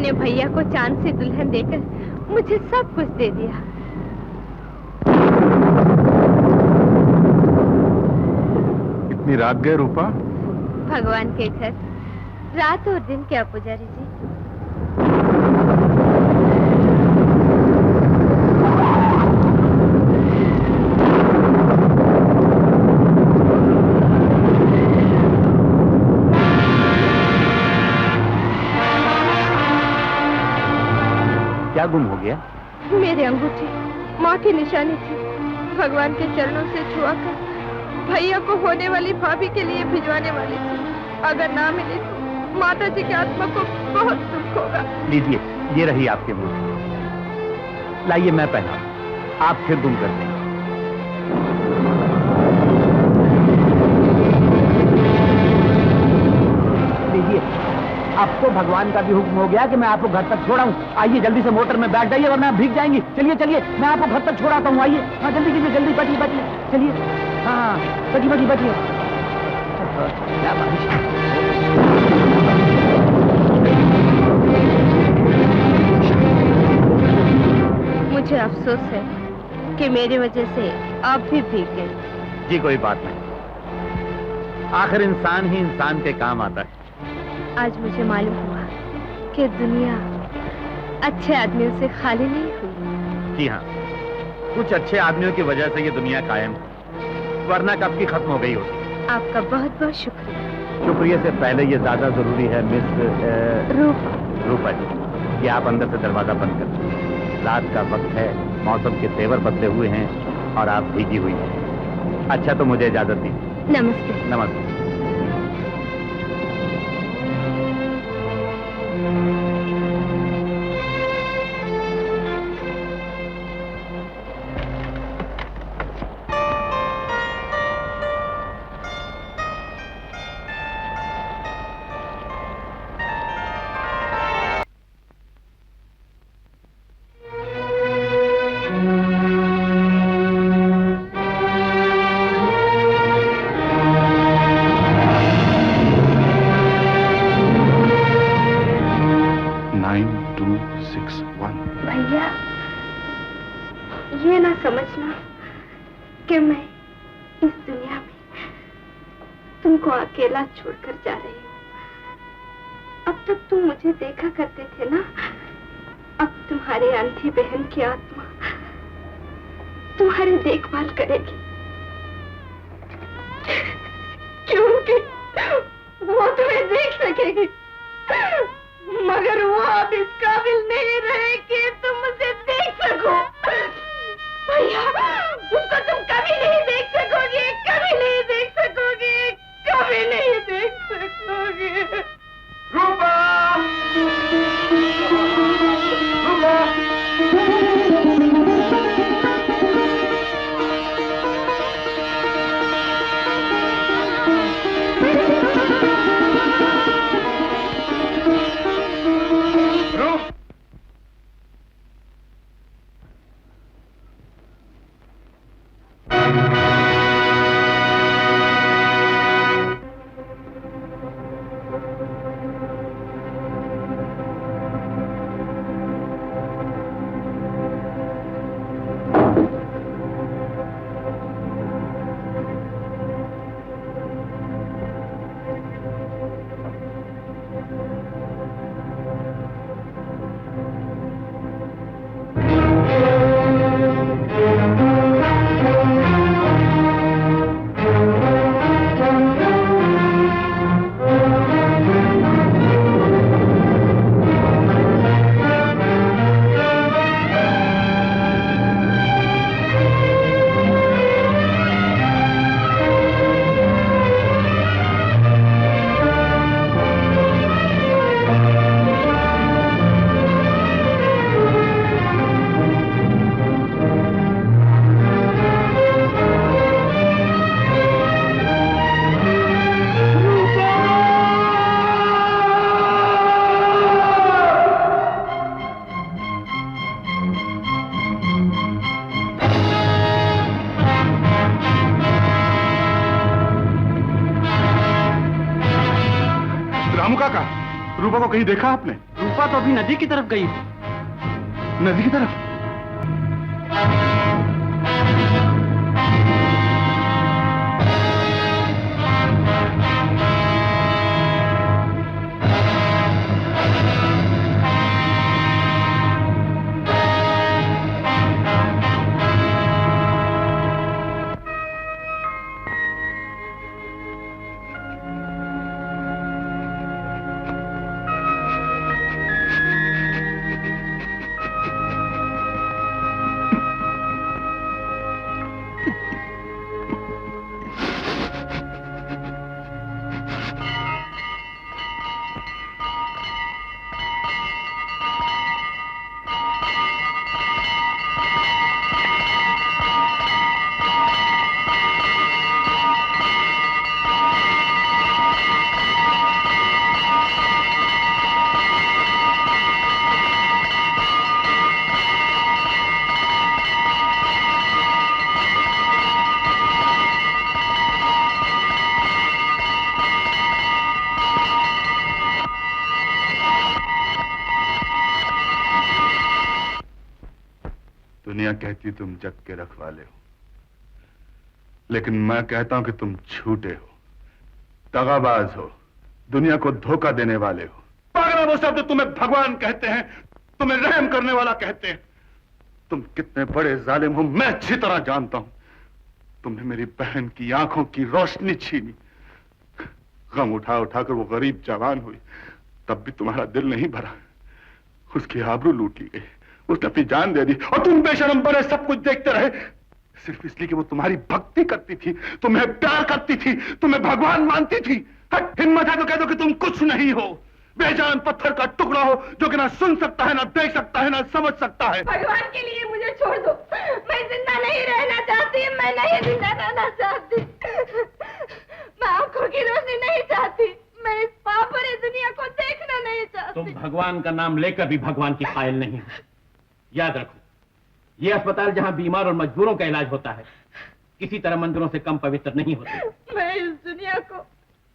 आपने भैया को चांद से दुल्हन देकर मुझे सब कुछ दे दिया। इतनी रात गए रूपा? भगवान के घर रात और दिन क्या पुजारी जी। क्या गुम हो गया? मेरी अंगूठी माँ की निशानी थी। भगवान के चरणों से छुआकर भैया को होने वाली भाभी के लिए भिजवाने वाली थी। अगर ना मिले तो माता जी की आत्मा को बहुत दुख होगा। लीजिए, ये रही आपकी अंगूठी। लाइए मैं पहना, आप फिर गुम कर देंगे। लीजिए, आपको भगवान का भी हुक्म हो गया कि मैं आपको घर तक छोड़ाऊं। आइए जल्दी से मोटर में बैठ जाइए वरना भीग जाएंगी। चलिए चलिए, मैं आपको घर तक छोड़ाता हूँ। आइए, हाँ जल्दी कीजिए, जल्दी बैठिए बैठिए, चलिए। हाँ बैठिए बैठिए बैठिए। क्या बारिश। मुझे अफसोस है कि मेरी वजह से आप भी भीग गए। जी कोई बात नहीं, आखिर इंसान ही इंसान के काम आता है। आज मुझे मालूम हुआ कि दुनिया अच्छे आदमियों से खाली नहीं हुई। जी हाँ, कुछ अच्छे आदमियों की वजह से ये दुनिया कायम है, वरना कब की खत्म हो गई होती। आपका बहुत बहुत शुक्रिया। शुक्रिया से पहले ये ज्यादा जरूरी है मिस रूपा जी कि आप अंदर से दरवाजा बंद कर दीजिए। रात का वक्त है, मौसम के तेवर बदले हुए हैं और आप भीगी हुई हैं। अच्छा तो मुझे इजाजत दीजिए। नमस्ते। नमस्ते। भैया, ये ना समझना कि मैं इस दुनिया में तुमको अकेला छोड़कर जा रही हूँ। अब तक तुम मुझे देखा करते थे ना, अब तुम्हारी अंधी बहन की आत्मा तुम्हारी देखभाल करेगी, क्योंकि वो तुम्हें देख सकेगी, मगर वो अब इस काबिल नहीं रहे कि तुम उसे देख सको। भैया, उसको तुम कभी नहीं देख सकोगे, कभी नहीं देख सकोगे, कभी नहीं देख सकोगे। रूपा! रूपा! रामू काका, रूपा को कहीं देखा आपने? रूपा तो अभी नदी की तरफ गई है। नदी की तरफ? दुनिया कहती तुम जग के रखवाले हो, लेकिन मैं कहता हूं कि तुम झूठे हो, दगाबाज हो, दुनिया को धोखा देने वाले हो। पागल वो शब्द तुम्हें भगवान कहते हैं, तुम्हें रहम करने वाला कहते हैं। तुम कितने बड़े जालिम हो मैं अच्छी तरह जानता हूं। तुमने मेरी बहन की आंखों की रोशनी छीनी, गम उठा उठाकर वो गरीब जवान हुई, तब भी तुम्हारा दिल नहीं भरा। उसकी आबरू लूटी गई, उसने अपनी जान दे दी, और तुम बेशरम बड़े सब कुछ देखते रहे, सिर्फ इसलिए कि वो तुम्हारी भक्ति करती थी, तुम्हें प्यार करती थी, तुम्हें भगवान मानती थी। हिम्मत है तो कह दो कि तुम कुछ नहीं हो, बेजान पत्थर का टुकड़ा हो जो कि ना सुन सकता है, ना देख सकता है, ना समझ सकता है। भगवान के लिए मुझे छोड़ दो, मैं जिंदा नहीं रहना चाहती, मैं नहीं जिंदा रहना चाहती, मैं आंखों की रोशनी नहीं चाहती, मैं इस पाप भरी दुनिया को देखना नहीं चाहती। तुम भगवान का नाम लेकर भी भगवान की कायल नहीं हो। याद रखो, ये अस्पताल जहां बीमार और मजबूरों का इलाज होता है, किसी तरह मंदिरों से कम पवित्र नहीं होते। मैं इस दुनिया को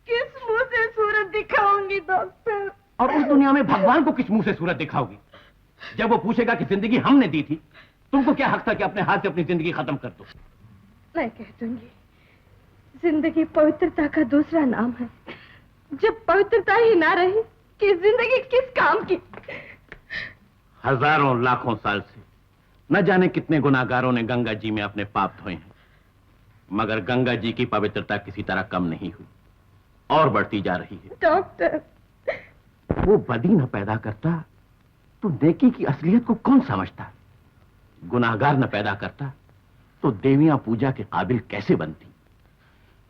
किस मुंह से सूरत दिखाऊंगी डॉक्टर? और उस दुनिया में भगवान को किस मुंह से सूरत दिखाओगी? जब वो पूछेगा कि जिंदगी हमने दी थी, तुमको क्या हक था कि अपने हाथ से अपनी जिंदगी खत्म कर दो? मैं कह दूंगी, जिंदगी पवित्रता का दूसरा नाम है। जब पवित्रता ही ना रही कि जिंदगी किस काम की? हजारों लाखों साल से न जाने कितने गुनाहगारों ने गंगा जी में अपने पाप धोए हैं, मगर गंगा जी की पवित्रता किसी तरह कम नहीं हुई और बढ़ती जा रही है। डॉक्टर, वो बदी न पैदा करता तो नेकी की असलियत को कौन समझता? गुनाहगार न पैदा करता तो देवियां पूजा के काबिल कैसे बनती?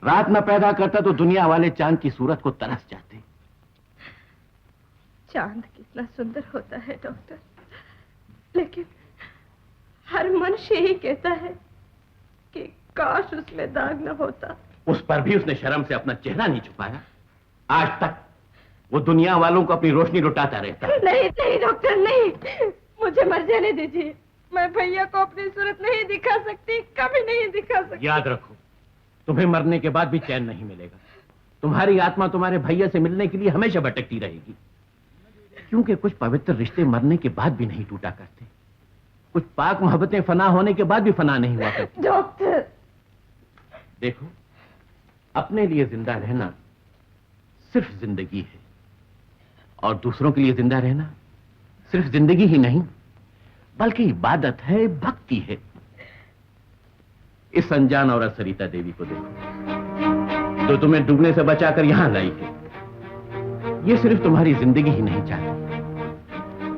रात न पैदा करता तो दुनिया वाले चांद की सूरत को तरस जाते। चांद कितना सुंदर होता है डॉक्टर, लेकिन हर मनुष्य ही कहता है कि काश उसमें दाग न होता। उस पर भी उसने शर्म से अपना चेहरा नहीं छुपाया। आज तक वो दुनिया वालों को अपनी रोशनी लुटाता रहता है। नहीं नहीं डॉक्टर, नहीं, मुझे मर जाने दीजिए। मैं भैया को अपनी सूरत नहीं दिखा सकती, कभी नहीं दिखा सकती। याद रखो, तुम्हें मरने के बाद भी चैन नहीं मिलेगा। तुम्हारी आत्मा तुम्हारे भैया से मिलने के लिए हमेशा भटकती रहेगी, क्योंकि कुछ पवित्र रिश्ते मरने के बाद भी नहीं टूटा करते, कुछ पाक मोहब्बतें फना होने के बाद भी फना नहीं हुआ करती। डॉक्टर, देखो, अपने लिए जिंदा रहना सिर्फ जिंदगी है, और दूसरों के लिए जिंदा रहना सिर्फ जिंदगी ही नहीं बल्कि इबादत है, भक्ति है। इस अनजान औरत सरिता देवी को देखो, जो तुम्हें डूबने से बचाकर यहां लाई है। ये सिर्फ तुम्हारी जिंदगी ही नहीं चाहती,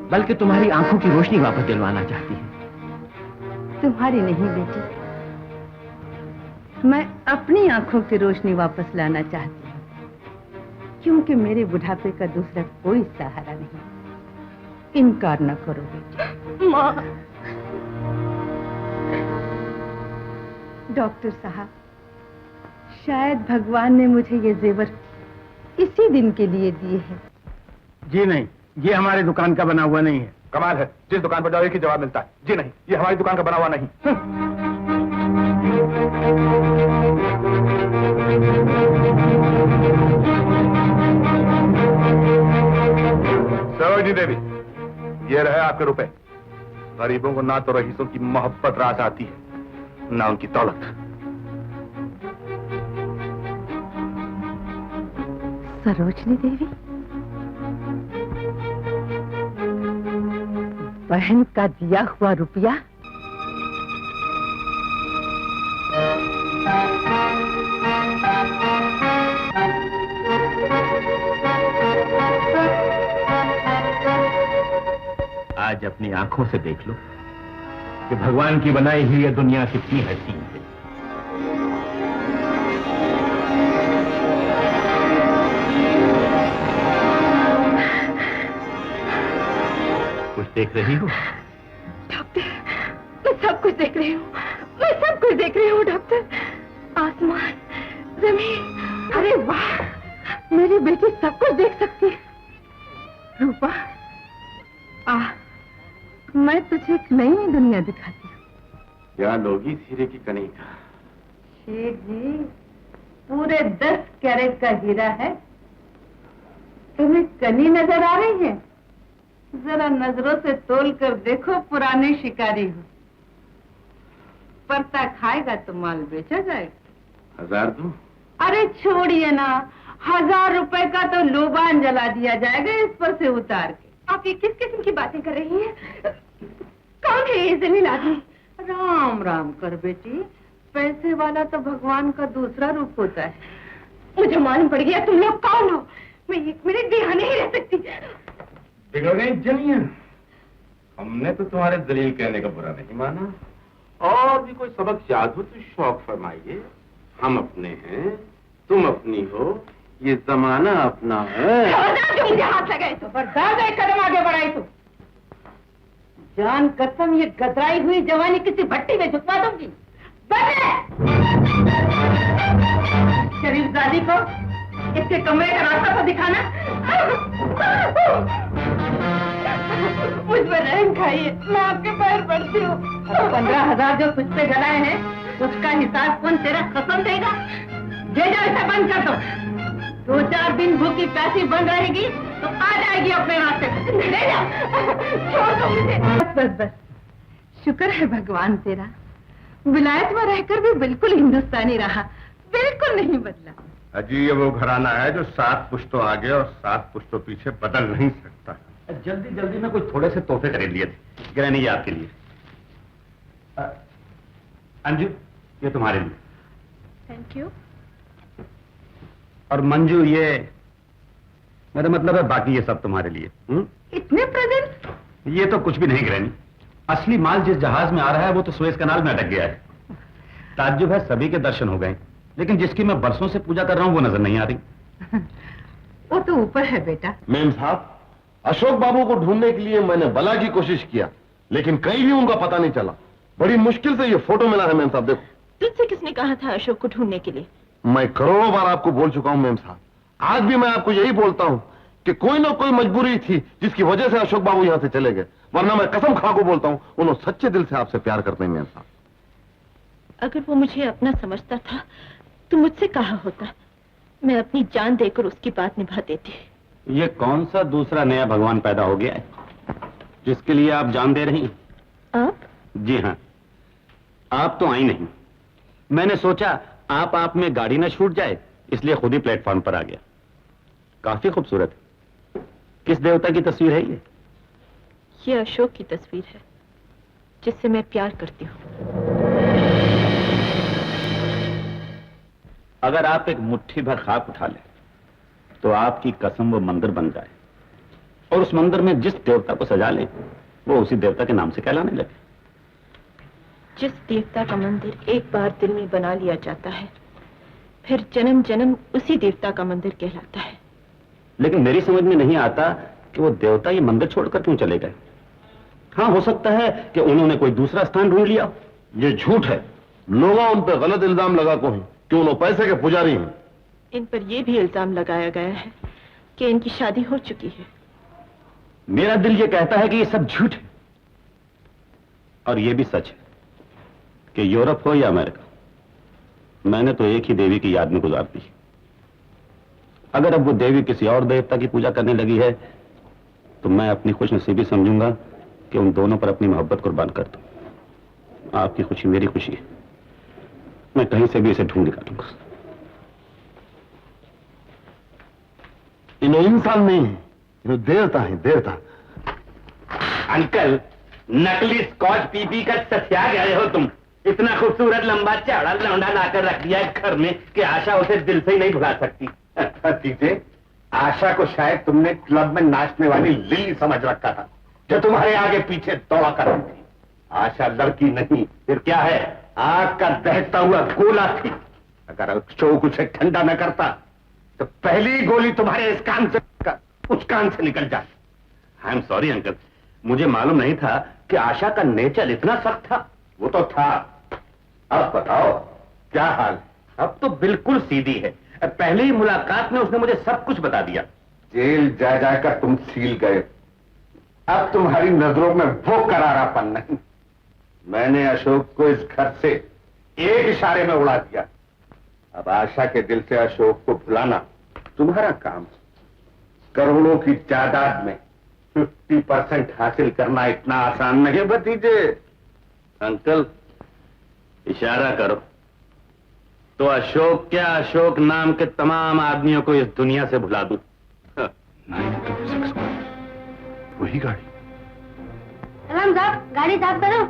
बल्कि तुम्हारी आंखों की रोशनी वापस दिलवाना चाहती है। तुम्हारी नहीं बेटी, मैं अपनी आंखों की रोशनी वापस लाना चाहती हूँ, क्योंकि मेरे बुढ़ापे का दूसरा कोई सहारा नहीं। इनकार न करो बेटी। माँ। डॉक्टर साहब, शायद भगवान ने मुझे ये जेवर इसी दिन के लिए दिए हैं। जी नहीं, ये हमारी दुकान का बना हुआ नहीं है। कमाल है, जिस दुकान पर जाओ एक ही जवाब मिलता है, जी नहीं, ये हमारी दुकान का बना हुआ नहीं। सरोजनी देवी, ये रहे आपके रुपए। गरीबों को ना तो रईसों की मोहब्बत रास आती है, ना उनकी दौलत। सरोजनी देवी, बहन का दिया हुआ रुपया? आज अपनी आंखों से देख लो कि भगवान की बनाई हुई यह दुनिया कितनी हसीन है। कुछ देख रही हो? डॉक्टर, मैं सब कुछ देख रही हूँ, मैं सब कुछ देख रही हूँ डॉक्टर। आसमान, जमीन, अरे वाह, मेरी बेटी सब कुछ देख सकती है। रूपा, मैं तुझे एक नई दुनिया दिखाती हूँ। क्या लोगी हीरे की कनी का? शेख जी, पूरे 10 कैरेट का हीरा है। तुम्हें कनी नजर आ रही है? जरा नजरों से तोल कर देखो, पुराने शिकारी हो। परता खाएगा तो माल बेचा जाएगा। 1000 दूं? अरे छोड़िए ना, 1000 रुपए का तो लोबान जला दिया जाएगा इस पर से उतार के। आप ये किस किस्म की बातें कर रही हैं? कौन है ये जलील आदमी? राम राम कर बेटी, पैसे वाला तो भगवान का दूसरा रूप होता है। मुझे मालूम पड़ गया तुम लोग कौन हो। मैं 1 मिनट भी यहाँ नहीं रह सकती। बिगड़ गई जलियां। हमने तो तुम्हारे दलील कहने का बुरा नहीं माना। और भी कोई सबक याद हो तो शौक फरमाइए। हम अपने हैं, तुम अपनी हो, ये जमाना अपना है। खबरदार जो मुझे हाथ लगाए तो। बर्दाश्त एक कदम आगे बढ़ाई तो जान कसम ये गदराई हुई जवानी किसी भट्टी में झुकवा दूंगी। शरीफजादी को इसके कमरे का रास्ता तो दिखाना। मुझ पर रहम खाइए, मैं आपके पैर पड़ती हूँ। 15,000 जो तुझ पे गलाए हैं उसका हिसाब कौन तेरा कसम देगा? जे जा इसे बंद कर दो। 2-4 दिन भूखी प्यासी बंद रहेगी तो आ जाएगी अपने रास्ते पे। ले जाओ, छोड़ दो मुझे। बस बस, शुक्र है भगवान तेरा, विलायत में रहकर भी बिल्कुल हिंदुस्तानी रहा, बिल्कुल नहीं बदला। अजी, ये वो घराना है जो 7 पुश्तों आगे और 7 पुश्तों पीछे बदल नहीं सकता। जल्दी जल्दी में कुछ थोड़े से तोहफे खरीद लिए थे गिरैनी जी आपके लिए। अंजू, ये तुम्हारे लिए। Thank you. और मंजू, ये मेरा मतलब है बाकी ये सब तुम्हारे लिए। इतने प्रेजेंट? ये तो कुछ भी नहीं गिरैनी, असली माल जिस जहाज में आ रहा है वो तो सुएज कनाल में अटक गया है। ताज्जुब है, सभी के दर्शन हो गए, लेकिन जिसकी मैं बरसों से पूजा कर रहा हूं वो नजर नहीं आ रही। वो तो ऊपर है बेटा। मेम साहब, अशोक बाबू को ढूंढने के लिए मैंने बला की कोशिश किया, लेकिन कहीं भी उनका पता नहीं चला। बड़ी मुश्किल से ये फोटो मिला है मेम साहब, देखो। तुझसे किसने कहा था अशोक को ढूंढने के लिए? मैं करोड़ों बार आपको बोल चुका हूं मेम साहब, आज भी मैं आपको यही बोलता हूं कि कोई ना कोई मजबूरी थी जिसकी वजह से अशोक बाबू यहां से चले गए, वरना मैं कसम खा को बोलता हूं उन्होंने सच्चे दिल से आपसे प्यार करते हैं मेम साहब। अगर वो मुझे अपना समझता था तो मुझसे कहा होता, मैं अपनी जान देकर उसकी बात निभा देती। ये कौन सा दूसरा नया भगवान पैदा हो गया है जिसके लिए आप जान दे रही हैं? आप? जी हाँ, आप तो आई नहीं। मैंने सोचा आप में गाड़ी ना छूट जाए, इसलिए खुद ही प्लेटफॉर्म पर आ गया। काफी खूबसूरत है। किस देवता की तस्वीर है ये? ये अशोक की तस्वीर है जिससे मैं प्यार करती हूँ। अगर आप एक मुट्ठी भर खाक उठा लें तो आपकी कसम वो मंदिर बन जाए, और उस मंदिर में जिस देवता को सजा लें वो उसी देवता के नाम से कहलाने लगे। जिस देवता का मंदिर एक बार दिल में बना लिया जाता है, फिर जन्म जन्म उसी देवता का मंदिर कहलाता है। लेकिन मेरी समझ में नहीं आता कि वो देवता ये मंदिर छोड़कर क्यों चले गए। हाँ, हो सकता है कि उन्होंने कोई दूसरा स्थान ढूंढ लिया। ये झूठ है, लोग उन पर गलत इल्जाम लगा को हैं कि उन्होंने पैसे के पुजारी हैं। इन पर यह भी इल्जाम लगाया गया है कि इनकी शादी हो चुकी है। मेरा दिल ये कहता है कि ये सब झूठ है, और ये भी सच है कि यूरोप हो या अमेरिका, मैंने तो एक ही देवी की याद में गुजार दी। अगर अब वो देवी किसी और देवता की पूजा करने लगी है तो मैं अपनी खुशनसीबी समझूंगा कि उन दोनों पर अपनी मोहब्बत कुर्बान कर दूं। आपकी खुशी मेरी खुशी है, मैं कहीं से भी इसे ढूंढ निकालूंगा। इन्हें इंसान नहीं है, इन्हें देवता है, देवता। अंकल, नकली स्कॉच पी पी कर सत्या गए हो तुम। इतना खूबसूरत लंबा चौड़ा लौंडा लाकर रख दिया है घर में कि आशा उसे दिल से ही नहीं भुला सकती। सीधे आशा को शायद तुमने क्लब में नाचने वाली लिली समझ रखा था, जो तुम्हारे आगे पीछे दौड़ा करती थी। आशा लड़की नहीं, फिर क्या है? आग का दहकता हुआ गोला थी। अगर अशोक उसे ठंडा न करता तो पहली गोली तुम्हारे इस कान से उस कान से निकल जाती। आई एम सॉरी अंकल, मुझे मालूम नहीं था कि आशा का नेचर इतना सख्त था। वो तो था। अब बताओ क्या हाल है? अब तो बिल्कुल सीधी है। पहली ही मुलाकात में उसने मुझे सब कुछ बता दिया। जेल जा जाकर तुम सील गए, अब तुम्हारी नजरों में वो करारापन नहीं। मैंने अशोक को इस घर से एक इशारे में उड़ा दिया। अब आशा के दिल से अशोक को भुलाना तुम्हारा काम। करोड़ों की जायदाद में 50% हासिल करना इतना आसान नहीं है भतीजे। अंकल, इशारा करो तो अशोक क्या, अशोक नाम के तमाम आदमियों को इस दुनिया से भुला दूं। 961 वही गाड़ी। सलाम साहब, गाड़ी साफ करो।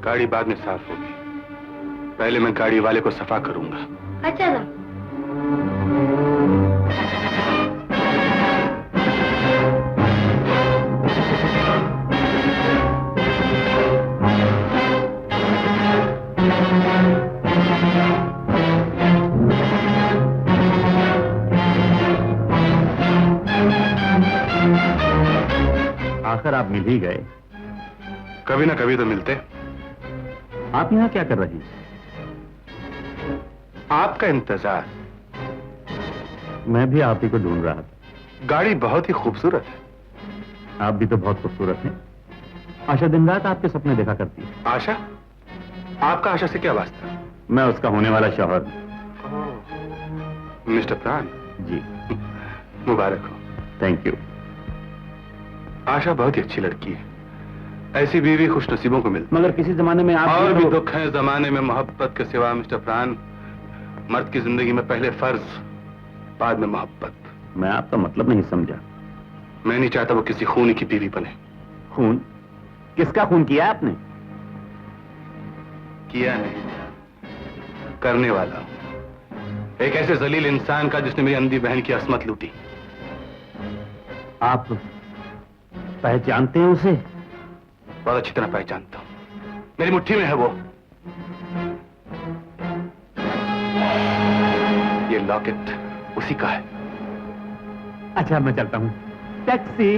गाड़ी बाद में साफ होगी, पहले मैं गाड़ी वाले को सफा करूंगा। अच्छा साहब। आखिर आप मिल ही गए। कभी ना कभी तो मिलते। आप यहां क्या कर रही हैं? आपका इंतजार। मैं भी आप ही को ढूंढ रहा था। गाड़ी बहुत ही खूबसूरत है। आप भी तो बहुत खूबसूरत हैं। आशा दिन रात आपके सपने देखा करती है। आशा? आपका आशा से क्या वास्ता? मैं उसका होने वाला शौहर। मिस्टर प्राण जी। मुबारक हो। Thank you. आशा बहुत ही अच्छी लड़की है, ऐसी बीवी खुश नसीबों को मिलती। मगर किसी जमाने में आप और भी दुख है जमाने में मोहब्बत के सिवा मिस्टर प्राण। मर्द की जिंदगी में पहले फर्ज, बाद में मोहब्बत। मैं आपका मतलब नहीं समझा। मैं नहीं चाहता वो किसी खूनी की बीवी बने। खून? किसका खून किया आपने? किया नहीं, करने वाला हूं। एक ऐसे जलील इंसान का जिसने मेरी अंधी बहन की असमत लूटी। आप पहचानते हैं उसे? बहुत अच्छी तरह पहचानता हूं, मेरी मुट्ठी में है वो। ये लॉकेट उसी का है। अच्छा, मैं चलता हूं। टैक्सी।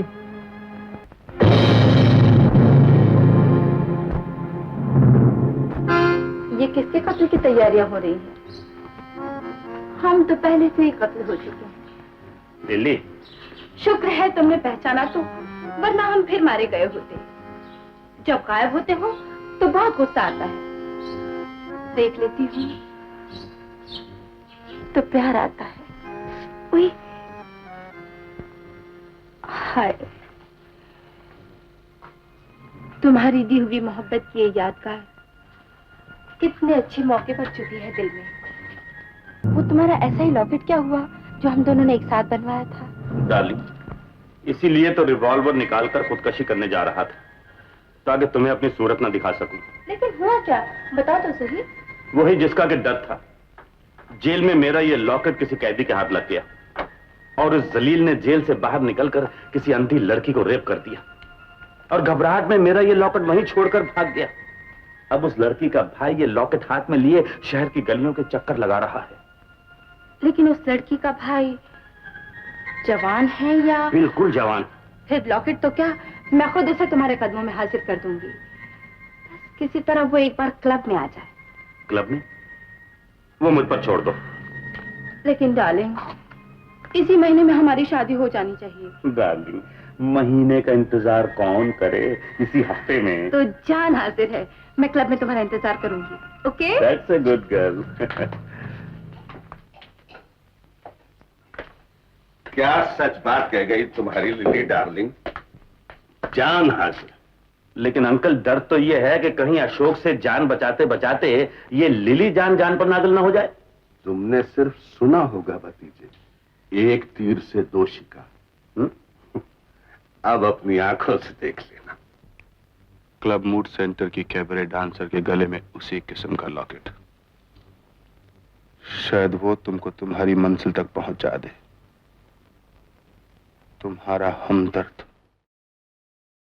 ये किसके कत्ल की तैयारियां हो रही हैं? हम तो पहले से ही कत्ल हो चुके हैं। लिली, शुक्र है तुमने पहचाना तो, वरना हम फिर मारे गए होते। जब गायब होते हो तो बहुत गुस्सा आता है, देख लेती हूँ तो प्यार आता है। उई, हाय, तुम्हारी दी हुई मोहब्बत की ये यादगार कितने अच्छे मौके पर चुभी है दिल में। वो तुम्हारा ऐसा ही लॉकेट क्या हुआ जो हम दोनों ने एक साथ बनवाया था? डार्लिंग, इसीलिए तो रिवॉल्वर निकालकर खुदकशी करने जा रहा था, ताकि तुम्हें अपनी सूरत न दिखा सकूं। लेकिन हुआ क्या, बताओ तो सही। वही जिसका कि डर था। जेल में मेरा ये लॉकेट किसी कैदी के हाथ लग गया और उस जलील ने जेल से बाहर निकलकर किसी अंधी लड़की को रेप कर दिया, और घबराहट में मेरा ये लॉकेट वहीं छोड़कर भाग गया। अब उस लड़की का भाई ये लॉकेट हाथ में लिए शहर की गलियों के चक्कर लगा रहा है। लेकिन उस लड़की का भाई जवान है या? बिल्कुल जवान। फिर लॉकेट तो क्या, मैं खुद उसे तुम्हारे कदमों में हाजिर कर दूंगी। बस किसी तरह वो एक बार क्लब में आ जाए। क्लब में? वो मुझ पर छोड़ दो। लेकिन डार्लिंग, इसी महीने में हमारी शादी हो जानी चाहिए। डार्लिंग, महीने का इंतजार कौन करे, इसी हफ्ते में। तो जान हाजिर है, मैं क्लब में तुम्हारा इंतजार करूंगी। Okay? That's a good girl. क्या सच बात कह गई तुम्हारी लिली डार्लिंग? जान हाजिर। लेकिन अंकल डर तो यह है कि कहीं अशोक से जान बचाते बचाते ये लिली जान जान पर नाजिल ना हो जाए। तुमने सिर्फ सुना होगा भतीजे, एक तीर से दो शिकार। अब अपनी आंखों से देख लेना। क्लब मूड सेंटर की कैबरे डांसर के गले में उसी किस्म का लॉकेट, शायद वो तुमको तुम्हारी मंजिल तक पहुंचा दे। तुम्हारा हमदर्द